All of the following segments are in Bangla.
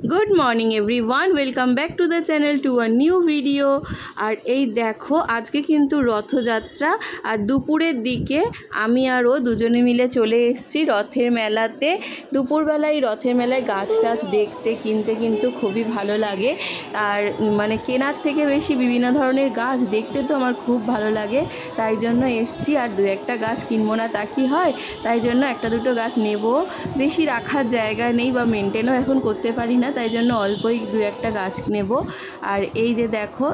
Good morning everyone welcome back to the channel to a new video. और এই দেখো আজকে কিন্তু রথযাত্রা আর দুপুরের দিকে আমি আর ও দুজনে মিলে চলে এসেছি রথের মেলাতে। দুপুরবেলায় রথের মেলায় গাছ টাছ দেখতে কিনতে কিন্তু খুবই ভালো লাগে। আর মানে কেনার থেকে বেশি বিভিন্ন ধরনের গাছ দেখতে তো আমার খুব ভালো লাগে, তাই জন্য এসেছি। আর দু একটা গাছ কিনবো না তা কি হয়, তাই জন্য একটা দুটো গাছ নেব। বেশি রাখার জায়গা নেই বা মেনটেনও এখন করতে পারি না, তাই জন্য অল্পই দু একটা গাছ নেব। আর এই যে দেখো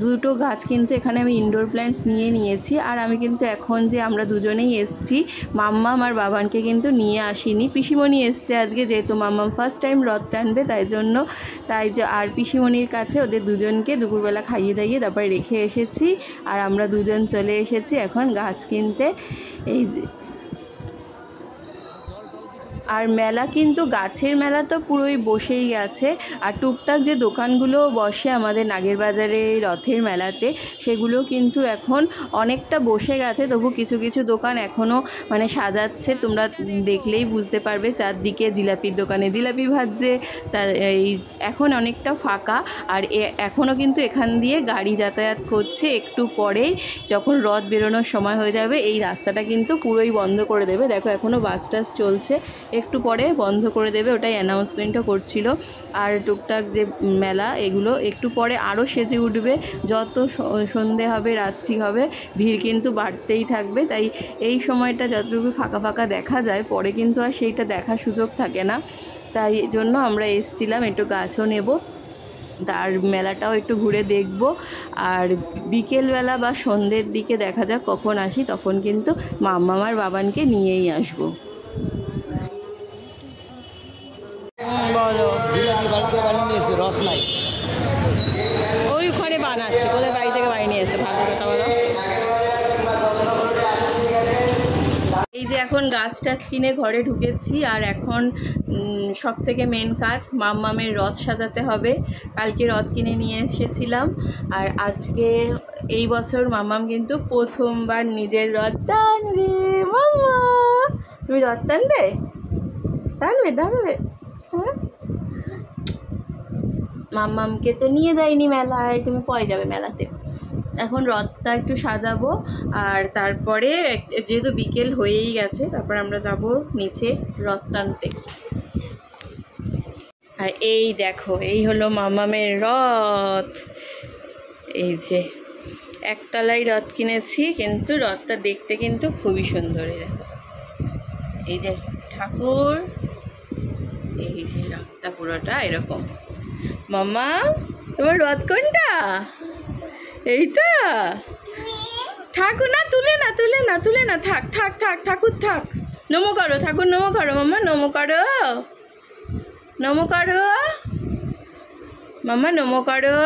দুটো গাছ কিন্তু এখানে আমি ইনডোর প্ল্যান্টস নিয়েছি। আর আমি কিন্তু এখন যে আমরা দুজনেই এসেছি, মাম্মাম আর বাবানকে কিন্তু নিয়ে আসিনি। পিসিমণি এসছে আজকে, যেহেতু মাম্মাম ফার্স্ট টাইম রথ টানবে তাই জন্য। আর পিসিমণির কাছে ওদের দুজনকে দুপুরবেলা খাইয়ে দাইয়ে তারপরে রেখে এসেছি। আর আমরা দুজন চলে এসেছি এখন গাছ কিনতে। এই যে আর মেলা কিন্তু গাছের মেলা তো পুরোই বসেই গেছে। আর টুকটাক যে দোকানগুলো বসে আমাদের নাগের বাজারে রথের মেলাতে, সেগুলো কিন্তু এখন অনেকটা বসে গেছে। তবু কিছু কিছু দোকান এখনও মানে সাজাচ্ছে, তোমরা দেখলেই বুঝতে পারবে। চারদিকে জিলাপির দোকানে জিলাপি ভাজছে, এই এখন অনেকটা ফাঁকা। আর এখনও কিন্তু এখান দিয়ে গাড়ি যাতায়াত করছে। একটু পরেই যখন রথ বেরোনোর সময় হয়ে যাবে এই রাস্তাটা কিন্তু পুরোই বন্ধ করে দেবে। দেখো এখনও বাস টাস চলছে, একটু পরে বন্ধ করে দেবে, ওটাই অ্যানাউন্সমেন্টও করছিল। আর টুকটাক যে মেলা এগুলো একটু পরে আরও সেজে উঠবে। যত সন্ধে হবে রাত্রি হবে ভিড় কিন্তু বাড়তেই থাকবে। তাই এই সময়টা যতটুকু ফাঁকা ফাঁকা দেখা যায়, পরে কিন্তু আর সেইটা দেখার সুযোগ থাকে না। তাই জন্য আমরা এসেছিলাম, একটু গাছও নেব, তার মেলাটাও একটু ঘুরে দেখব। আর বিকেলবেলা বা সন্ধ্যের দিকে দেখা যাক কখন আসি, তখন কিন্তু মাম্মাম আর বাবানকে নিয়েই আসবো। বলো, বাড়িতে বানিয়ে নিয়ে এসছে রস নাই, ওইখানে বানাচ্ছে, কোথায় বাড়ি থেকে বানিয়ে নিয়ে এসছে, ভালো কথা বলো। এই যে এখন গাছ টাছ কিনে ঘরে ঢুকেছি। আর এখন সব থেকে মেন কাজ মাম্মামের রথ সাজাতে হবে। কালকে রথ কিনে নিয়ে এসেছিলাম, আর আজকে এই বছর মাম্মাম কিন্তু প্রথমবার নিজের রথ টানবে। মাম্মা তুমি রথ টানবে? টানবে হ্যাঁ। মাম্মামকে তো নিয়ে যাইনি মেলায়, তুমি পরে যাবে মেলাতে। এখন রথটা একটু সাজাবো, আর তারপরে যেহেতু বিকেল হয়েই গেছে, তারপর আমরা যাব নিচে রথ টানতে। আর এই দেখো এই হলো মাম্মামের রথ। এই যে একতলাই রথ কিনেছি, কিন্তু রথটা দেখতে কিন্তু খুবই সুন্দর। এই যে ঠাকুর, এই যে রথটা পুরোটা এরকম। মাম্মা তোমার রথ কোনটা? এইটা? ঠাকুর না, তুলে না, থাক ঠাকুর থাক। নমো করো ঠাকুর, নমো করো মাম্মা, নমো করো মাম্মা, নমো করো।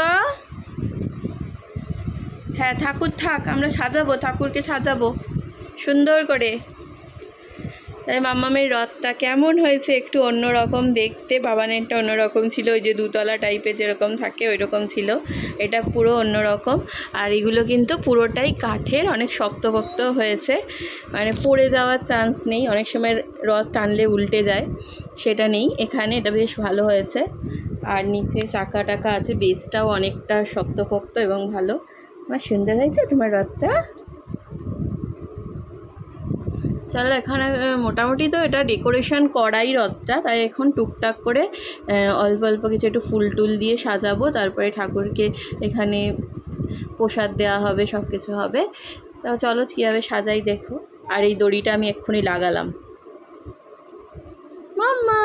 হ্যাঁ ঠাকুর থাক, আমরা সাজাবো, ঠাকুরকে সাজাবো সুন্দর করে। তাই মাম্মামের রথটা কেমন হয়েছে, একটু অন্যরকম দেখতে। বাবানেরটা অন্যরকম ছিল, ওই যে দুতলা টাইপের যেরকম থাকে ওই রকম ছিল, এটা পুরো অন্যরকম। আর এগুলো কিন্তু পুরোটাই কাঠের, অনেক শক্তপোক্ত হয়েছে, মানে পড়ে যাওয়ার চান্স নেই। অনেক সময় রথ টানলে উল্টে যায়, সেটা নেই এখানে, এটা বেশ ভালো হয়েছে। আর নিচে চাকা টাকা আছে, বেসটাও অনেকটা শক্তপোক্ত এবং ভালো। আমার সুন্দর হয়েছে তোমার রথটা। চলো এখানে মোটামুটি তো এটা ডেকোরেশন করাই রথটা, তাই এখন টুকটাক করে অল্প অল্প কিছু একটু ফুল টুল দিয়ে সাজাবো। তারপরে ঠাকুরকে এখানে প্রসাদ দেওয়া হবে, সব কিছু হবে। তা চলো কীভাবে সাজাই দেখো। আর এই দড়িটা আমি এক্ষুনি লাগালাম। মাম্মা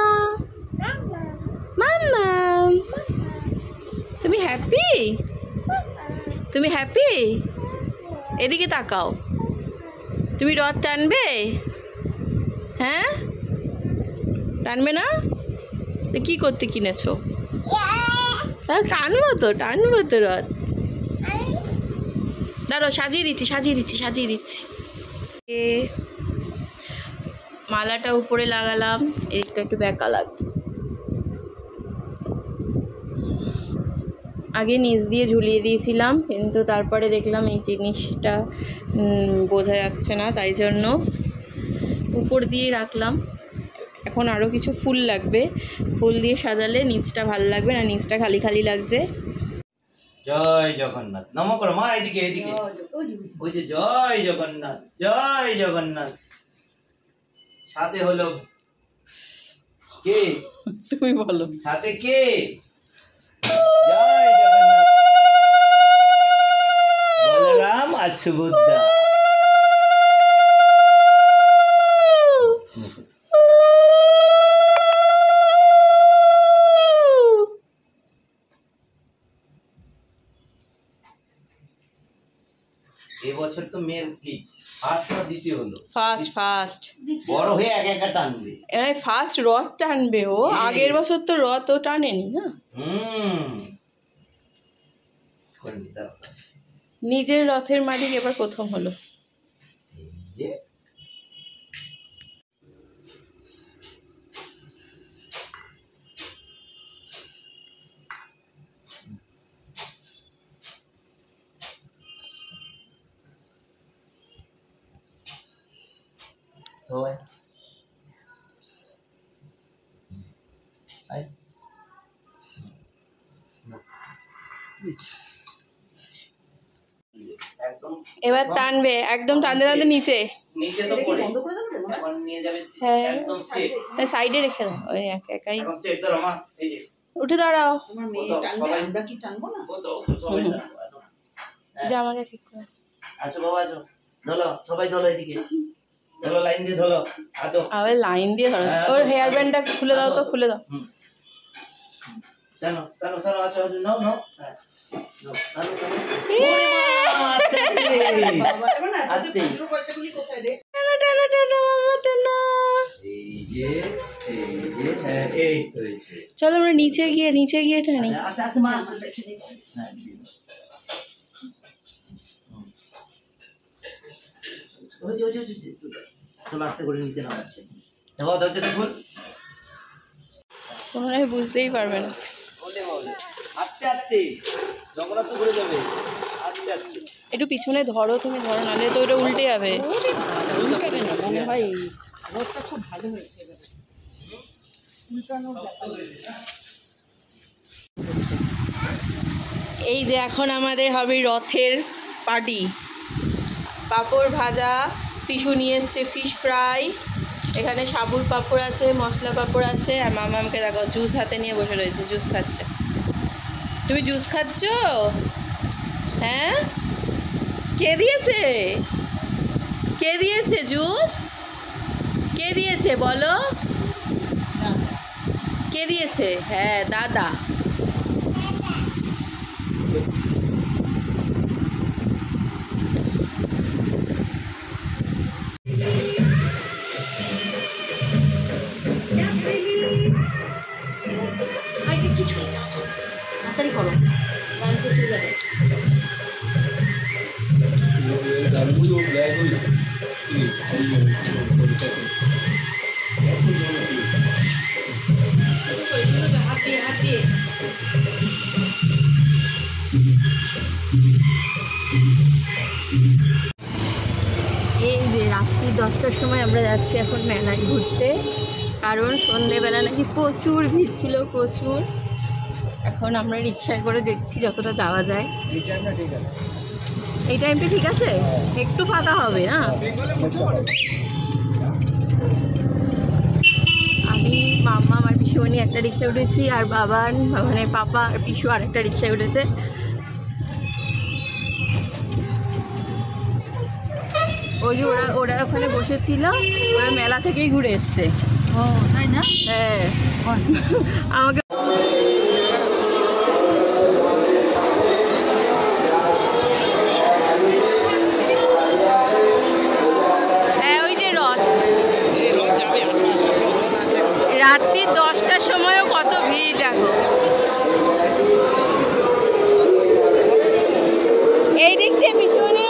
মাম্মা তুমি হ্যাপি? তুমি হ্যাপি? এদিকে তাকাও। তুমি রথ টানবে? হ্যাঁ টানবে না? তো কী করতে কিনেছো? টানবো তো রথ। দাঁড়ো সাজিয়ে দিচ্ছি। মালাটা উপরে লাগালাম, এইটা একটু বেঁকা লাগছে। আগে নিচ দিয়ে ঝুলিয়ে দিয়েছিলাম, কিন্তু তারপরে দেখলাম এই জিনিসটা বোঝা যাচ্ছে না, তাই জন্য উপর দিয়ে রাখলাম। এখন আরও কিছু ফুল লাগবে, ফুল দিয়ে সাজালে নিচটা ভালো লাগবে না, নিচটা খালি খালি লাগছে। জয় জগন্নাথ, নম করো মা, এদিকে এদিকে, ওই যে জয় জগন্নাথ, জয় জগন্নাথ। সাথে হলো কে? তুমি বলো। সাথে কে? জয় জগন্নাথ, বলরাম আর সুভদ্রা। এবছর তো মেয়ের কি ফার্স্ট না দ্বিতীয় হলো? ফার্স্ট বড় হয়ে একা একা টানবে। এবারে ফার্স্ট রথ টানবে ও, আগের বছর তো রথ ও টানেনি না। নিজের রথের মালিক এবার প্রথম হলো। যে হয় এবার টানবে একদম, টানতে টানতে নিচে। নিচে তো পড়ে এখন নিয়ে যাবে একদম স্ট্রেট, সাইডে রেখে দাও, ওই একাই এখন স্ট্রেট ধরো মা, এই যে উঠে দাঁড়াও। আমার মেয়ে টানবে, আমরা কি টানবো না? ও তো সবাই টানবো। জামাটা ঠিক করে। আচ্ছা বাবা, আছো ধরো, সবাই ধরো, এদিকে ধরো, লাইন দিয়ে ধরো, আতো আবার লাইন দিয়ে ধরো। ওর হেয়ার ব্যান্ডটা খুলে দাও তো, খুলে দাও। জানো তানো ধরো, আছো আছো, নাও নাও, হ্যাঁ নাও, টানো টানো। বাবা এবার না তাদের পুরো পয়সাগুলি কোথায় রে? টানা টানা টানা মামা টানা। এই যে হ্যাঁ, এই তো হয়েছে। চলো আমরা নিচে গিয়ে টানি। আস্তে আস্তে মা, আস্তে আস্তে হ্যাঁ, চলো আস্তে করে নিচে নামাচ্ছে। এবার দরজাটা খোল। তোমরা বুঝতেই পারবে না। আস্তে আস্তে, জগন্নাথ তো ঘুরে যাবে, আস্তে আস্তে। একটু পিছনে ধরো, তুমি ধরো, নাহলে তো ওটা উল্টে যাবে। উল্টাবে না মনে হয়, রথটা খুব ভালো হয়েছে এবারে। উল্টানোর ব্যাপার এই যে এখন আমাদের হবে রথের পার্টি। পাঁপড় ভাজা, পিসু নিয়ে এসছে ফিশ ফ্রাই, এখানে সাবুর পাঁপড় আছে, মশলা পাঁপড় আছে, আর মামামকে দেখো জুস হাতে নিয়ে বসে রয়েছে, জুস খাচ্ছে। তুমি জুস খাচ্ছ? হ্যাঁ, কে দিয়েছে? কে দিয়েছে জুস? কে দিয়েছে বলো? কে দিয়েছে? হ্যাঁ দাদা। আগে কিছু তাড়াতাড়ি করো, গান শেষ হয়ে যাবে। হাত দিয়ে এই যে রাত্রি 10টার সময় আমরা যাচ্ছি এখন মেলায় ঘুরতে, কারণ সন্ধেবেলা নাকি প্রচুর ভিড় ছিল, প্রচুর। এখন আমরা রিক্সায় করে দেখছি যতটা যাওয়া যায়। এই টাইমটা ঠিক আছে, একটু ফাঁকা হবে না। আমি, মাম্মা, আমার পিসুমণি একটা রিক্সায় উঠেছি, আর বাবানের পাপা আর পিসু আর একটা রিক্সায় উঠেছে। ওই যে ওরা ওখানে বসেছিল, ওরা মেলা থেকেই ঘুরে এসছে। ও তাই না? হ্যাঁ, আমাকে রাত্রি 10টার সময়ও কত ভিড় দেখো। এই দিক থেকে পিছনে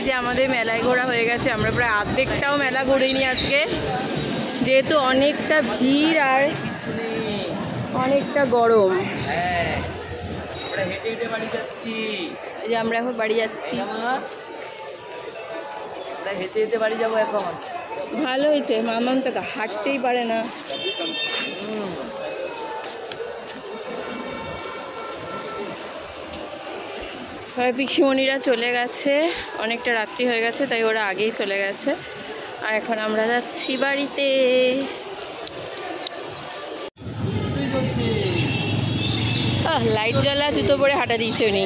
যে আমাদের মেলায় ঘোরা হয়ে গেছে, আমরা প্রায় অর্ধেকটাও মেলা ঘুরিনি আজকে, যেহেতু অনেকটা ভিড় আর অনেকটা গরম। হ্যাঁ, আমরা হেঁটে হেঁটে বাড়ি যাচ্ছি। এই যে আমরা এখন বাড়ি যাচ্ছি। আমরা হেঁটে হেঁটে বাড়ি যাবো এখন। ভালো হয়েছে, মামাম তো হাঁটতেই পারে না। সবাই পিসিমণিরা চলে গেছে, অনেকটা রাত্রি হয়ে গেছে তাই ওরা আগেই চলে গেছে, আর এখন আমরা যাচ্ছি বাড়িতে। লাইট জ্বালা জুতো পরে হাঁটা দিয়েছে উনি।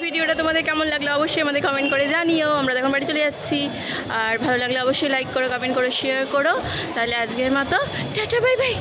ভিডিওটা তোমাদের কেমন লাগলো অবশ্যই আমাদের কমেন্ট করে জানিও। আমরা এখন বাড়ি চলে যাচ্ছি, আর ভালো লাগলে অবশ্যই লাইক করো, কমেন্ট করো, শেয়ার করো। তাহলে আজকের মতো টাটা, বাই বাই।